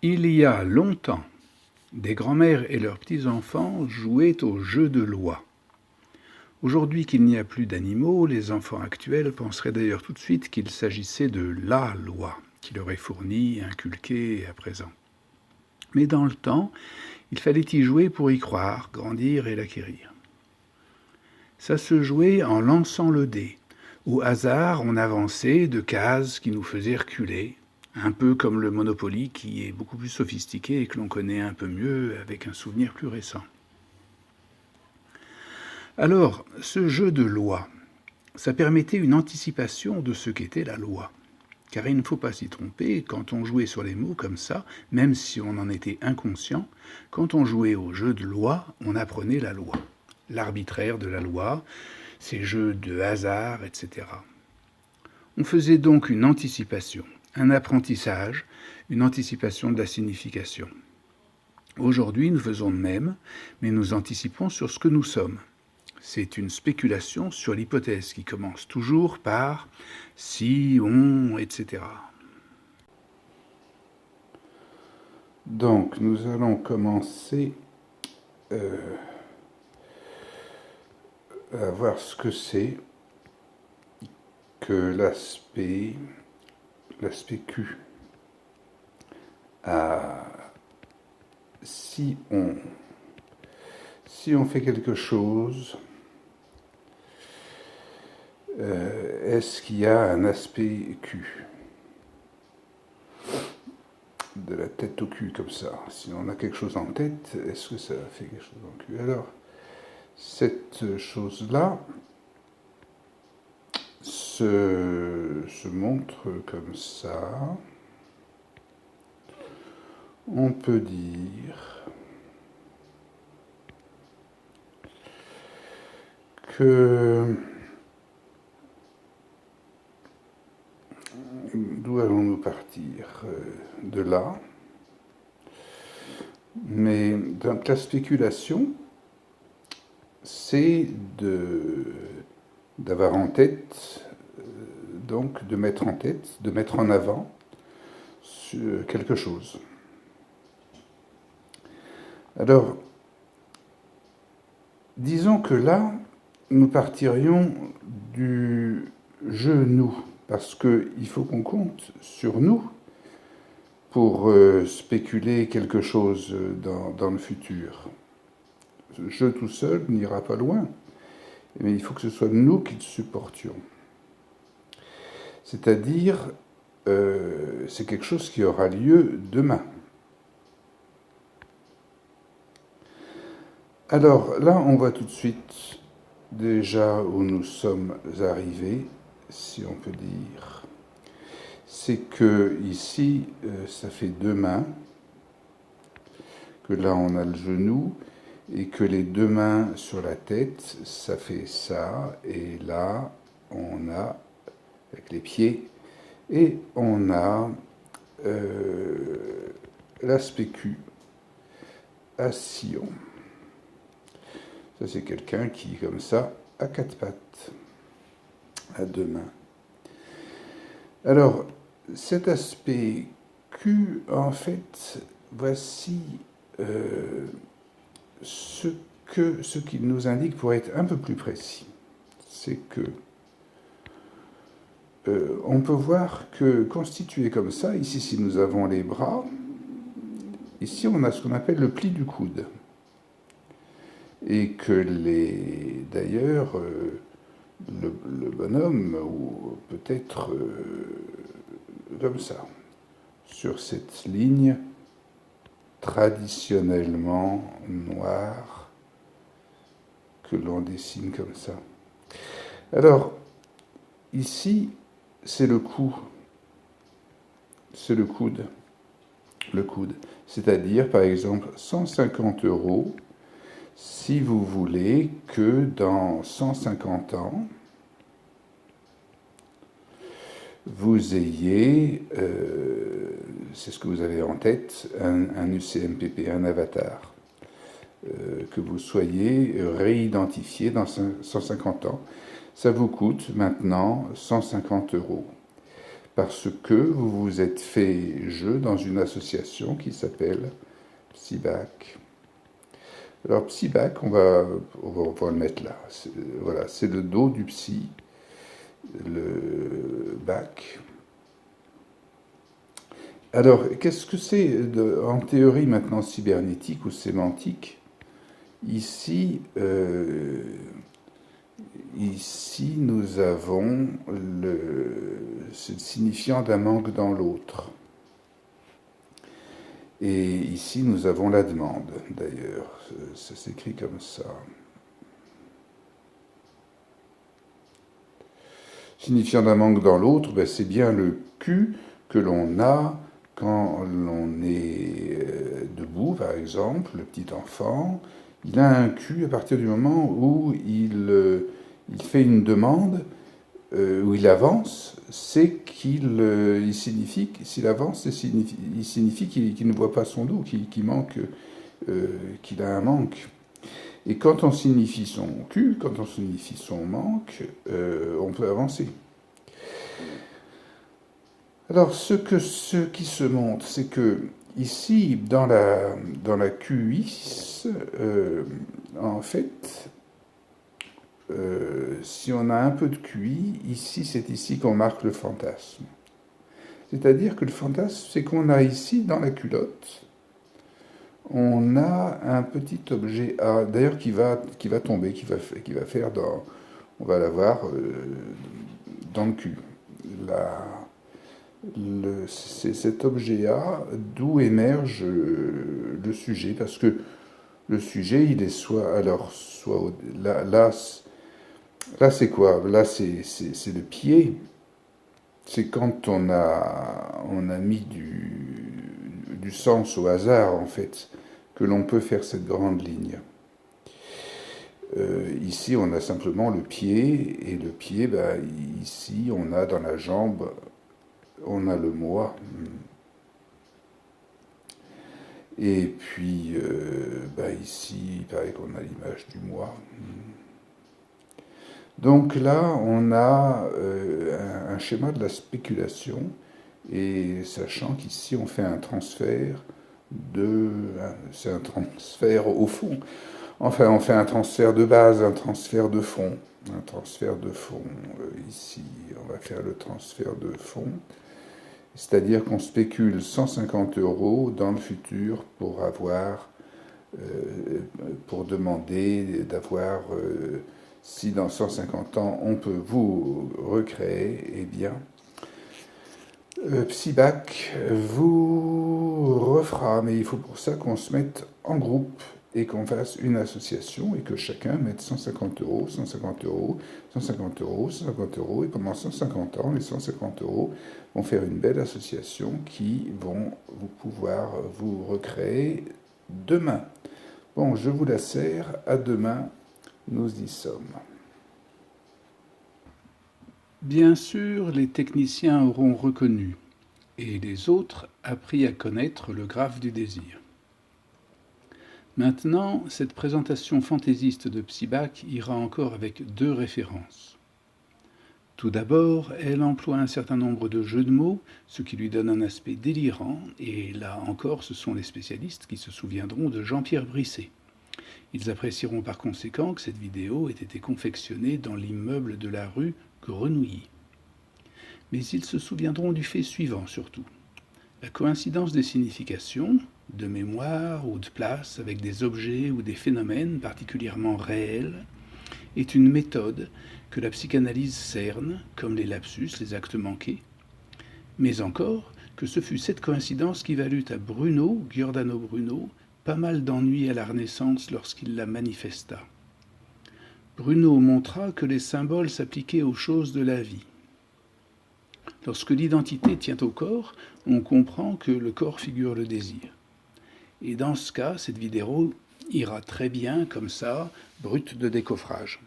Il y a longtemps, des grands-mères et leurs petits-enfants jouaient au jeu de loi. Aujourd'hui qu'il n'y a plus d'animaux, les enfants actuels penseraient d'ailleurs tout de suite qu'il s'agissait de la loi qui leur est fournie, inculquée à présent. Mais dans le temps, il fallait y jouer pour y croire, grandir et l'acquérir. Ça se jouait en lançant le dé. Au hasard, on avançait de cases qui nous faisaient reculer, un peu comme le Monopoly qui est beaucoup plus sophistiqué et que l'on connaît un peu mieux avec un souvenir plus récent. Alors, ce jeu de loi, ça permettait une anticipation de ce qu'était la loi. Car il ne faut pas s'y tromper, quand on jouait sur les mots comme ça, même si on en était inconscient, quand on jouait au jeu de loi, on apprenait la loi. L'arbitraire de la loi, ces jeux de hasard, etc. On faisait donc une anticipation, un apprentissage, une anticipation de la signification. Aujourd'hui, nous faisons de même, mais nous anticipons sur ce que nous sommes. C'est une spéculation sur l'hypothèse qui commence toujours par si, on, etc. Donc, nous allons commencer à voir ce que c'est que l'aspect Q. Si on fait quelque chose, est-ce qu'il y a un aspect Q? De la tête au cul, comme ça. Si on a quelque chose en tête, est-ce que ça fait quelque chose en cul? Alors, cette chose-là se montre comme ça. On peut dire que d'où allons-nous partir? De là. Mais donc la spéculation, c'est d'avoir en tête, donc de mettre en tête, de mettre en avant quelque chose. Alors, disons que là, nous partirions du je nous, parce qu'il faut qu'on compte sur nous pour spéculer quelque chose dans le futur. Je tout seul n'ira pas loin, mais il faut que ce soit nous qui le supportions. C'est-à-dire, c'est quelque chose qui aura lieu demain. Alors là, on voit tout de suite déjà où nous sommes arrivés, si on peut dire. C'est que ici, ça fait deux mains, que là on a le genou, et que les deux mains sur la tête, ça fait ça, et là on a, avec les pieds, et on a l'aspect Q à sillon. Ça c'est quelqu'un qui, comme ça, a quatre pattes, à deux mains. Alors, cet aspect Q, en fait, voici ce qu'il nous indique pour être un peu plus précis. C'est que on peut voir que constitué comme ça, ici si nous avons les bras, ici on a ce qu'on appelle le pli du coude. Et que d'ailleurs, le bonhomme, ou peut-être comme ça, sur cette ligne traditionnellement noire que l'on dessine comme ça. Alors, ici, c'est le cou, c'est le coude, c'est-à-dire, par exemple, 150 € si vous voulez que dans 150 ans, vous ayez, c'est ce que vous avez en tête, un UCMPP, un avatar, que vous soyez réidentifié dans 150 ans. Ça vous coûte maintenant 150 €. parce que vous vous êtes fait jeu dans une association qui s'appelle Psybac. Alors Psybac, on va le mettre là. Voilà, c'est le Do du psy, le bac. Alors, qu'est-ce que c'est en théorie maintenant cybernétique ou sémantique? Ici, nous avons le signifiant d'un manque dans l'autre. Et ici, nous avons la demande, d'ailleurs. Ça s'écrit comme ça. Signifiant d'un manque dans l'autre, ben, c'est bien le Q que l'on a quand l'on est debout, par exemple, le petit enfant. Il a un Q à partir du moment où il fait une demande, où il avance, c'est il signifie, s'il avance, il signifie qu'il ne voit pas son dos, qu'il manque, qu'il a un manque. Et quand on signifie son Q, quand on signifie son manque, on peut avancer. Alors, ce qui se montre, c'est que ici, dans la QI, en fait, si on a un peu de QI, ici, c'est ici qu'on marque le fantasme. C'est-à-dire que le fantasme, c'est qu'on a ici, dans la culotte, on a un petit objet A, d'ailleurs qui va tomber, qui va faire dans, on va l'avoir dans le cul. C'est cet objet A d'où émerge le sujet, parce que le sujet, il est soit là c'est quoi? Là c'est le pied. C'est quand on a mis du sens au hasard en fait que l'on peut faire cette grande ligne. Ici, on a simplement le pied, et le pied, ben, ici, on a dans la jambe, on a le moi. Et puis, ben, ici, il paraît qu'on a l'image du moi. Donc là, on a un schéma de la spéculation, et sachant qu'ici, on fait un transfert c'est un transfert au fond. Enfin, on fait un transfert de base, un transfert de fond. Un transfert de fond. Ici, on va faire le transfert de fond. C'est-à-dire qu'on spécule 150 € dans le futur pour demander d'avoir, si dans 150 ans on peut vous recréer, eh bien, Psybac vous refera, mais il faut pour ça qu'on se mette en groupe et qu'on fasse une association et que chacun mette 150 €, 150 €, 150 €, 150 €, et pendant 150 ans, les 150 € vont faire une belle association qui vont pouvoir vous recréer demain. Bon, je vous la serre, à demain, nous y sommes. Bien sûr, les techniciens auront reconnu, et les autres appris à connaître le graphe du désir. Maintenant, cette présentation fantaisiste de Psybac ira encore avec 2 références. Tout d'abord, elle emploie un certain nombre de jeux de mots, ce qui lui donne un aspect délirant, et là encore, ce sont les spécialistes qui se souviendront de Jean-Pierre Brisset. Ils apprécieront par conséquent que cette vidéo ait été confectionnée dans l'immeuble de la rue Grenouilly. Mais ils se souviendront du fait suivant surtout. La coïncidence des significations, de mémoire ou de place avec des objets ou des phénomènes particulièrement réels, est une méthode que la psychanalyse cerne, comme les lapsus, les actes manqués, mais encore que ce fut cette coïncidence qui valut à Bruno, Giordano Bruno, pas mal d'ennuis à la Renaissance lorsqu'il la manifesta. Bruno montra que les symboles s'appliquaient aux choses de la vie. Lorsque l'identité tient au corps, on comprend que le corps figure le désir. Et dans ce cas, cette vidéo ira très bien comme ça, brute de décoffrage.